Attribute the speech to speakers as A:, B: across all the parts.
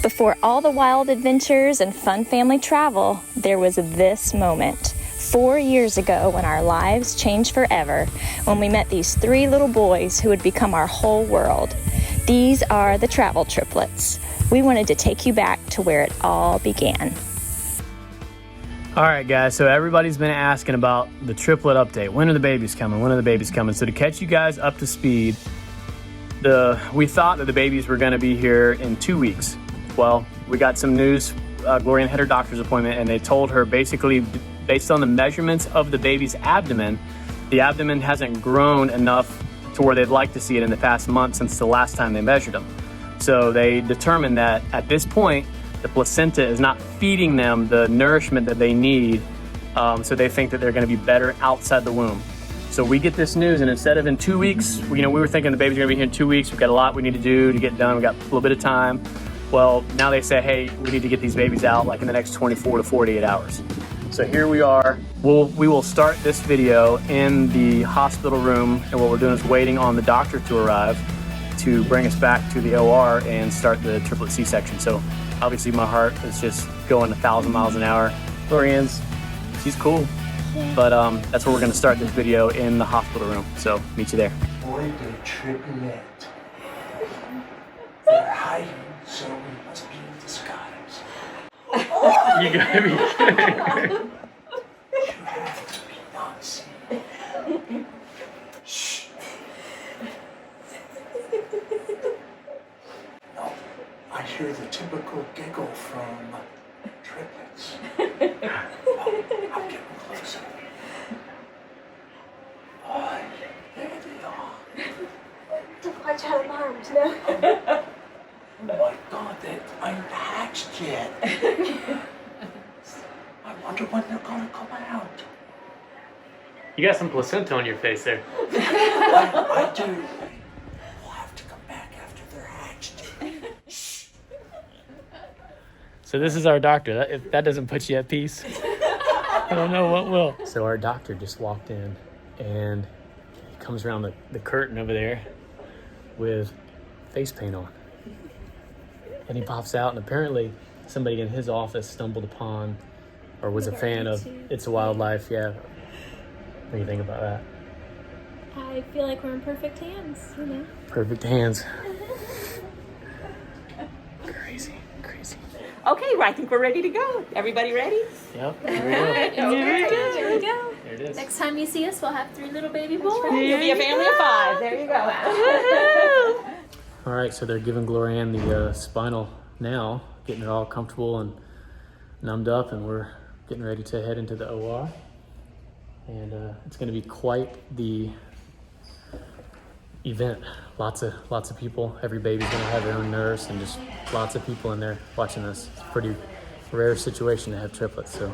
A: Before all the wild adventures and fun family travel, there was this moment. 4 years ago when our lives changed forever, when we met these 3 little boys who would become our whole world. These are the travel triplets. We wanted to take you back to where it all began.
B: All right, guys, so everybody's been asking about the triplet update. When are the babies coming? When are the babies coming? So to catch you guys up to speed, we thought that the babies were gonna be here in 2 weeks. Well, we got some news. Gloria had her doctor's appointment, and they told her basically, based on the measurements of the baby's abdomen, the abdomen hasn't grown enough to where they'd like to see it in the past month since the last time they measured them. So they determined that at this point, the placenta is not feeding them the nourishment that they need, so they think that they're gonna be better outside the womb. So we get this news, and instead of in 2 weeks, we were thinking the baby's gonna be here in 2 weeks, we've got a lot we need to do to get done, we got a little bit of time. Well, now they say, hey, we need to get these babies out like in the next 24 to 48 hours. So here we are. We will start this video in the hospital room, and what we're doing is waiting on the doctor to arrive to bring us back to the OR and start the triplet C-section. So obviously my heart is just going 1,000 miles an hour. Glorianne's, she's cool, but that's where we're gonna start this video, in the hospital room. So meet you there.
C: Boy, the triplet. They're hiding, so we must be in disguise.
B: You gotta be kidding.
C: You have to be nuts. Shh. No, I hear the typical giggle from triplets. Oh, I'm getting closer. Oh, there they are.
D: Don't watch out of arms, no?
C: Oh my God, they aren't hatched yet. I wonder when they're gonna come out.
B: You got some placenta on your face there.
C: I do. We'll have to come back after they're hatched.
B: So this is our doctor. If that doesn't put you at peace, I don't know what will. So our doctor just walked in, and he comes around the curtain over there with face paint on. And he pops out, and apparently somebody in his office stumbled upon or was a fan of It's a Wildlife. Yeah. What do you think about that?
D: I feel like we're in perfect hands, you know?
B: Perfect hands. Crazy.
E: Okay, well, I think we're ready to go. Everybody ready?
B: Yep, here we go.
D: Here we go.
B: There it is.
D: Next time you see us, we'll have 3 little baby boys.
E: You'll be a family of 5. There you go.
B: All right, so they're giving Glorianne the spinal now, getting her all comfortable and numbed up, and we're getting ready to head into the OR. And it's going to be quite the event. Lots of people. Every baby's going to have their own nurse, and just lots of people in there watching this. It's a pretty rare situation to have triplets. So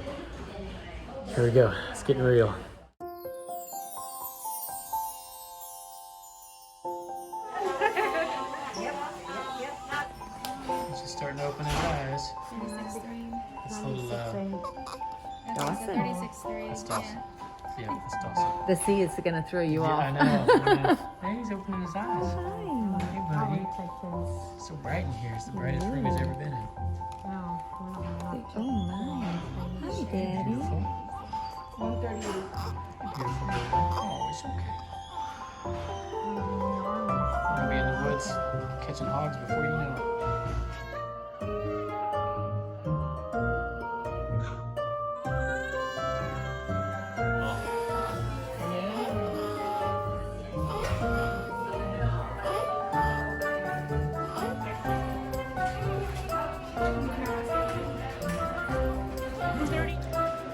B: here we go. It's getting real. He's just starting to open his eyes. This little
F: Dawson.
B: that's Dawson. Yeah, that's Dawson.
F: The C is going to throw you
B: Yeah,
F: off.
B: I know. Hey, he's opening his eyes. Hey, buddy. It's so bright in here. It's the brightest room he's ever been in.
F: Oh my. Hi, Daddy.
B: Beautiful. Oh, it's okay. We're gonna be in the woods catching hogs before you know it.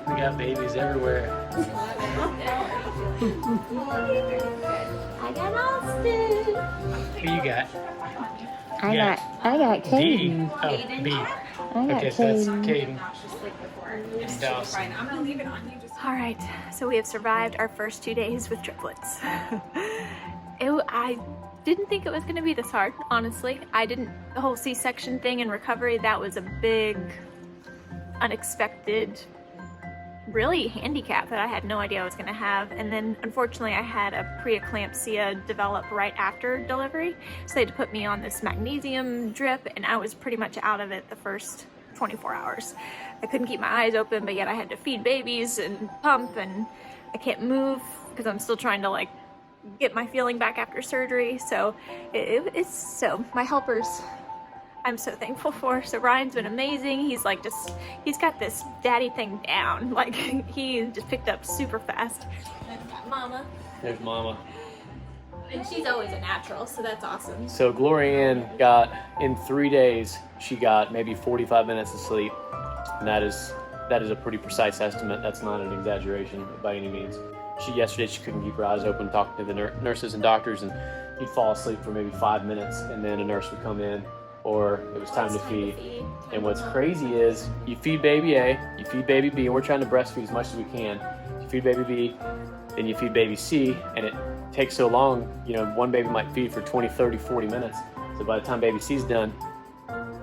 B: We got babies everywhere.
D: I got Austin.
B: Who you got?
F: I got
B: D.
F: Caden.
B: Oh, B.
F: I got
B: Okay, so that's
F: Caden.
B: Caden. And Dawson.
A: All right, so we have survived our first 2 days with triplets. I didn't think it was gonna be this hard, honestly. The whole C-section thing and recovery, that was a big, unexpected really handicapped that I had no idea I was gonna have. And then unfortunately I had a preeclampsia develop right after delivery. So they had to put me on this magnesium drip, and I was pretty much out of it the first 24 hours. I couldn't keep my eyes open, but yet I had to feed babies and pump, and I can't move because I'm still trying to like get my feeling back after surgery. So so my helpers I'm so thankful for. So Ryan's been amazing. He's like he's got this daddy thing down. Like he just picked up super fast. I've got Mama.
B: There's Mama.
A: And she's always a natural, so that's awesome.
B: So Glory Ann got, in 3 days, she got maybe 45 minutes of sleep. And that is a pretty precise estimate. That's not an exaggeration by any means. Yesterday she couldn't keep her eyes open, talking to the nurses and doctors, and you'd fall asleep for maybe 5 minutes, and then a nurse would come in, or it was time to feed. And what's crazy is you feed baby A, you feed baby B, and we're trying to breastfeed as much as we can. You feed baby B, then you feed baby C, and it takes so long, you know, one baby might feed for 20, 30, 40 minutes. So by the time baby C's done,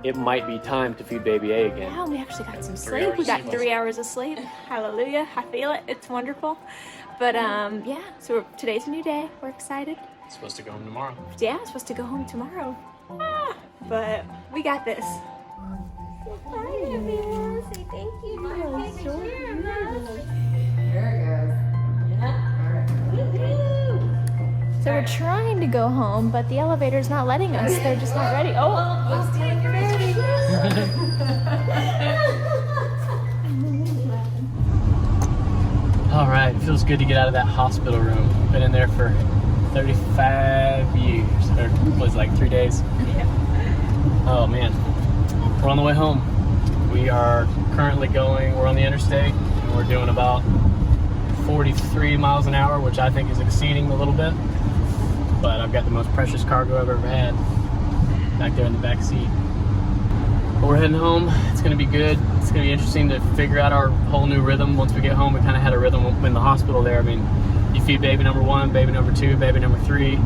B: it might be time to feed baby A again.
A: Wow, we actually got some sleep. We got 3 hours of sleep. Hallelujah. I feel it. It's wonderful. But yeah, so today's a new day. We're excited.
B: Supposed to go home tomorrow.
A: Yeah, I'm supposed to go home tomorrow. But we got this.
D: Hi, everyone. Say thank you.
A: So we're trying to go home, but the elevator's not letting us. They're just not ready. Oh, it's getting ready.
B: All right, it feels good to get out of that hospital room. Been in there for 35 years, or was it like 3 days?
A: Yeah.
B: Oh man, we're on the way home. We are currently we're on the interstate, and we're doing about 43 miles an hour, which I think is exceeding a little bit. But I've got the most precious cargo I've ever had back there in the back seat. But we're heading home. It's gonna be good. It's gonna be interesting to figure out our whole new rhythm once we get home. We kind of had a rhythm in the hospital there. I mean, you feed baby number 1, baby number 2, baby number 3,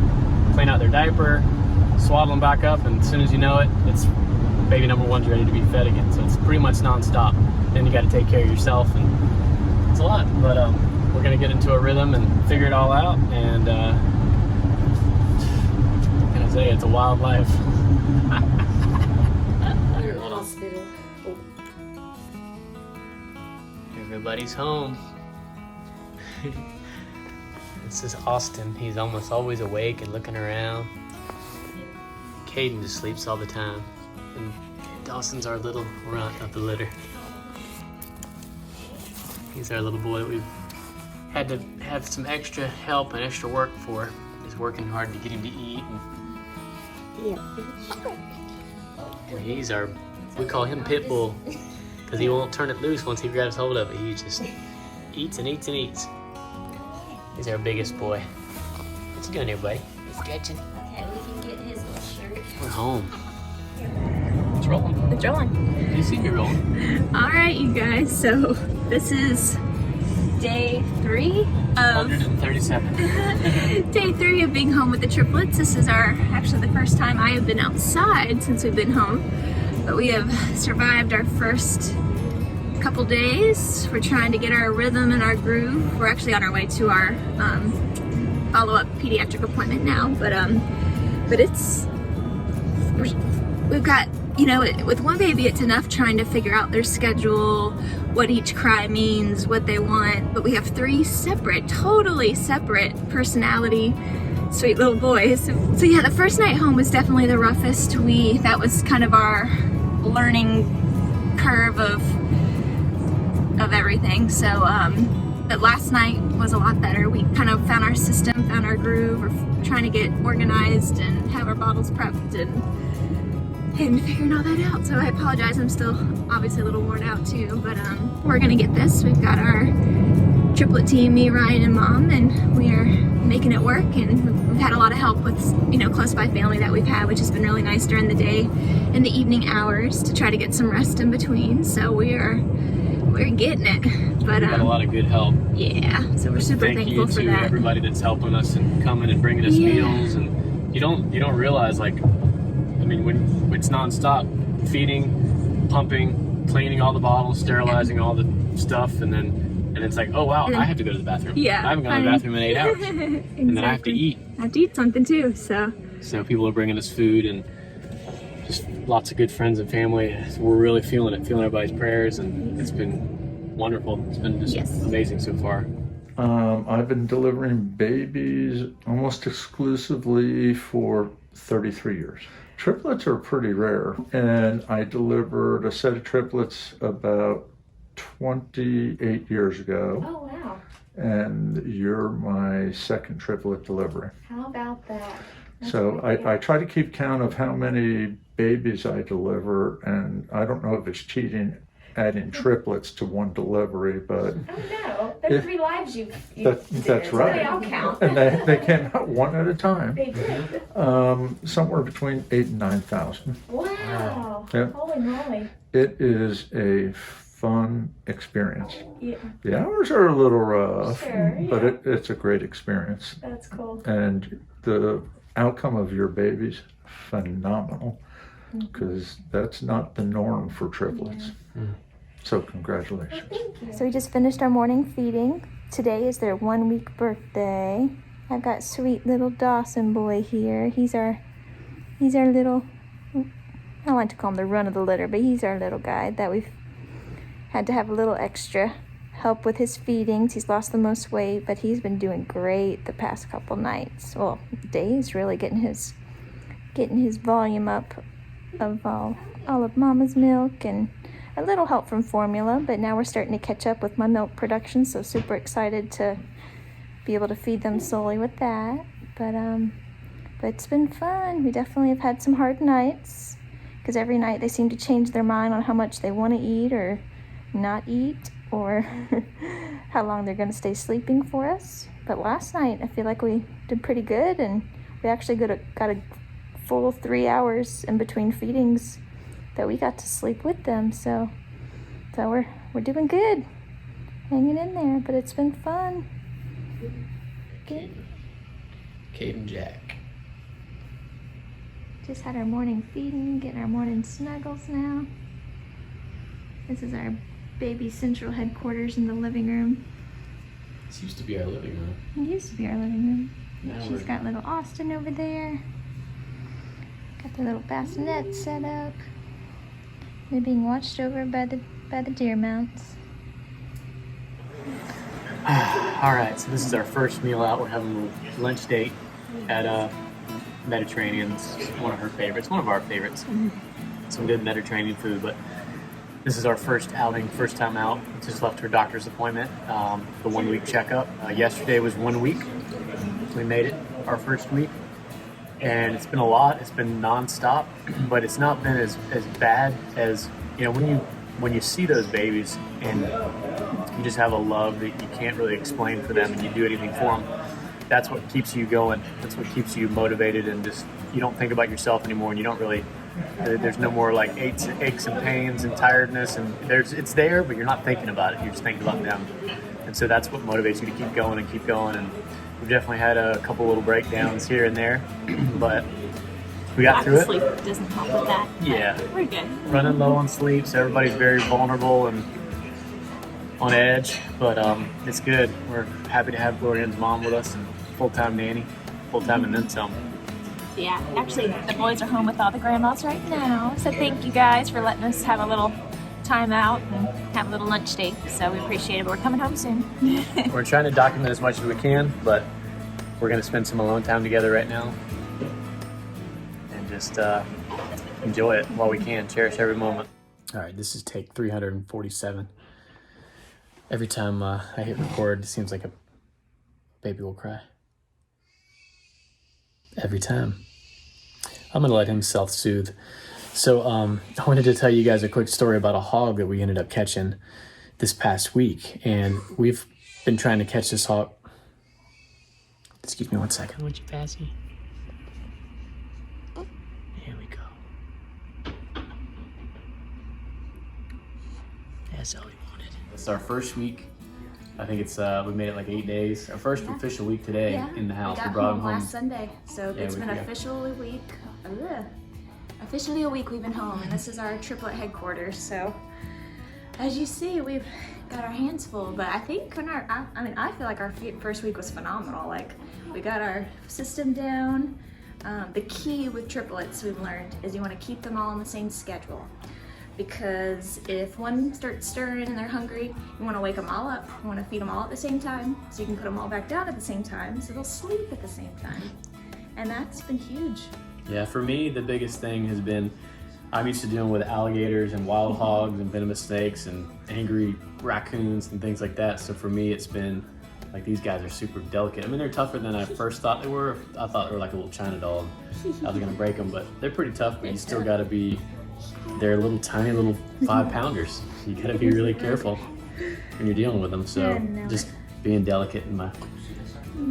B: clean out their diaper, swaddle them back up, and as soon as you know it, it's baby number 1's ready to be fed again. So it's pretty much nonstop. Then you got to take care of yourself, and it's a lot. But we're gonna get into a rhythm and figure it all out. And what can I say? It's a wild life. Everybody's home. This is Austin. He's almost always awake and looking around. Caden just sleeps all the time. And Dawson's our little runt of the litter. He's our little boy that we've had to have some extra help and extra work for. He's working hard to get him to eat. And he's we call him Pitbull, because he won't turn it loose once he grabs hold of it. He just eats and eats and eats. He's our biggest boy. What you doing here, buddy? You stretching?
D: Okay, we can get his little shirt.
B: We're home. It's rolling.
A: It's rolling.
B: You see me rolling.
A: All right, you guys. So this is day 3 of
B: 137.
A: day 3 of being home with the triplets. This is actually the first time I have been outside since we've been home. But we have survived our first couple days. We're trying to get our rhythm and our groove. We're actually on our way to our follow-up pediatric appointment now. But we've got, you know, with one baby it's enough trying to figure out their schedule, what each cry means, what they want. But we have 3 separate, totally separate personality, sweet little boys. So yeah, the first night home was definitely the roughest. That was kind of our learning curve of everything. So but last night was a lot better. We kind of found our system, found our groove. We're trying to get organized and have our bottles prepped and figuring all that out. So I apologize, I'm still obviously a little worn out too, but we're gonna get this. We've got our triplet team, me, Ryan, and Mom, and we are making it work. And we've had a lot of help with, you know, close by family that we've had, which has been really nice during the day and the evening hours to try to get some rest in between. So we're getting it. But
B: we got a lot of good help.
A: Yeah, so we're super thankful for that.
B: Thank you to everybody that's helping us and coming and bringing us meals. And you don't realize, like, I mean, when it's nonstop, feeding, pumping, cleaning all the bottles, sterilizing all the stuff, and then And it's like, oh wow, I have to go to the bathroom.
A: Yeah,
B: I haven't gone to the bathroom in 8 hours.
A: Exactly.
B: And then I have to eat.
A: I have to eat something too, so.
B: So people are bringing us food and just lots of good friends and family. So we're really feeling everybody's prayers, and it's been wonderful. It's been just amazing so far.
C: I've been delivering babies almost exclusively for 33 years. Triplets are pretty rare, and I delivered a set of triplets about 28 years ago.
A: Oh, wow.
C: And you're my second triplet delivery.
A: How about that?
C: So I try to keep count of how many babies I deliver, and I don't know if it's cheating adding triplets to one delivery, but
A: Oh no, that's 3 lives you
C: that's right.
A: They all count.
C: And they came out one at a time.
A: They did.
C: Somewhere between 8,000 and 9,000.
A: Wow.
C: Yeah.
A: Holy moly.
C: It is a fun experience.
A: Yeah.
C: The hours are a little rough,
A: Sure,
C: but
A: yeah.
C: it's a great experience.
A: That's cool.
C: And the outcome of your baby's phenomenal, because that's not the norm for triplets. So congratulations.
A: So we just finished our morning feeding. Today is their 1-week birthday. I've got sweet little Dawson boy here. He's our little, I like to call him the run of the litter, but he's our little guy that we've had to have a little extra help with his feedings. He's lost the most weight, but he's been doing great the past couple nights. Well, days really, getting his volume up of all of Mama's milk and a little help from formula, but now we're starting to catch up with my milk production, so super excited to be able to feed them solely with that. But it's been fun. We definitely have had some hard nights, because every night they seem to change their mind on how much they want to eat or not eat, or how long they're going to stay sleeping for us. But last night I feel like we did pretty good, and we actually got a full 3 hours in between feedings that we got to sleep with them, so we're doing good, hanging in there, but it's been fun. Good.
B: Kate and Jack.
A: Just had our morning feeding, getting our morning snuggles now. This is our baby central headquarters in the living room.
B: This used to be our living room.
A: It used to be our living room.
B: Now
A: She's
B: we're-
A: got little Austin over there. Got the little bassinet set up. They're being watched over by the deer mounts.
B: All right, so this is our first meal out. We're having a lunch date at Mediterranean. It's one of her favorites, one of our favorites. Some good Mediterranean food, but this is our first outing, first time out. Just left her doctor's appointment, the 1-week checkup. Yesterday was 1 week. We made it our first week. And it's been a lot. It's been nonstop, but it's not been as bad as, when you see those babies and you just have a love that you can't really explain for them, and you do anything for them. That's what keeps you going. That's what keeps you motivated, and just you don't think about yourself anymore, and you don't really. There's no more like aches and pains and tiredness, and it's there, but you're not thinking about it. You're just thinking about them, and so that's what motivates you to keep going and keep going. And we've definitely had a couple little breakdowns here and there, but we got through it.
A: Sleep doesn't help with that.
B: Yeah.
A: We're good.
B: Running low on sleep, so everybody's very vulnerable and on edge, but it's good. We're happy to have Glorian's mom with us, and full-time nanny, full-time and then some.
A: Yeah, actually, the boys are home with all the grandmas right now. So thank you guys for letting us have a little time out and have a little lunch date. So we appreciate it, but we're coming home soon.
B: We're trying to document as much as we can, but we're going to spend some alone time together right now and just enjoy it while we can, cherish every moment. All right, this is take 347. Every time I hit record, it seems like a baby will cry. Every time. I'm going to let him self-soothe. So I wanted to tell you guys a quick story about a hog that we ended up catching this past week. And we've been trying to catch this hog. Excuse me 1 second. Would you pass me? Here we go. That's all we wanted. It's our first week. I think it's we made it like 8 days. Our first official week today in the house. We brought him home
G: last Sunday, so it's been officially a week we've been home, and this is our triplet headquarters. So as you see, we've got our hands full, but I think I feel like our first week was phenomenal. Like, we got our system down. The key with triplets we've learned is you want to keep them all on the same schedule, because if one starts stirring and they're hungry, you want to wake them all up. You want to feed them all at the same time, so you can put them all back down at the same time, so they'll sleep at the same time. And that's been huge.
B: Yeah, for me, the biggest thing has been, I'm used to dealing with alligators and wild hogs and venomous snakes and angry raccoons and things like that. So for me, it's been like, these guys are super delicate. I mean, they're tougher than I first thought they were. I thought they were like a little China dog. I was gonna break them, but they're pretty tough, but you still gotta be, they're little tiny little 5-pounders. You gotta be really careful when you're dealing with them. So just being delicate and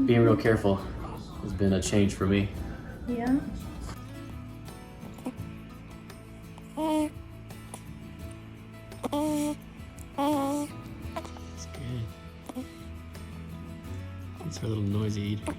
B: being real careful has been a change for me.
A: Yeah.
B: It's good. It's our little noisy eater.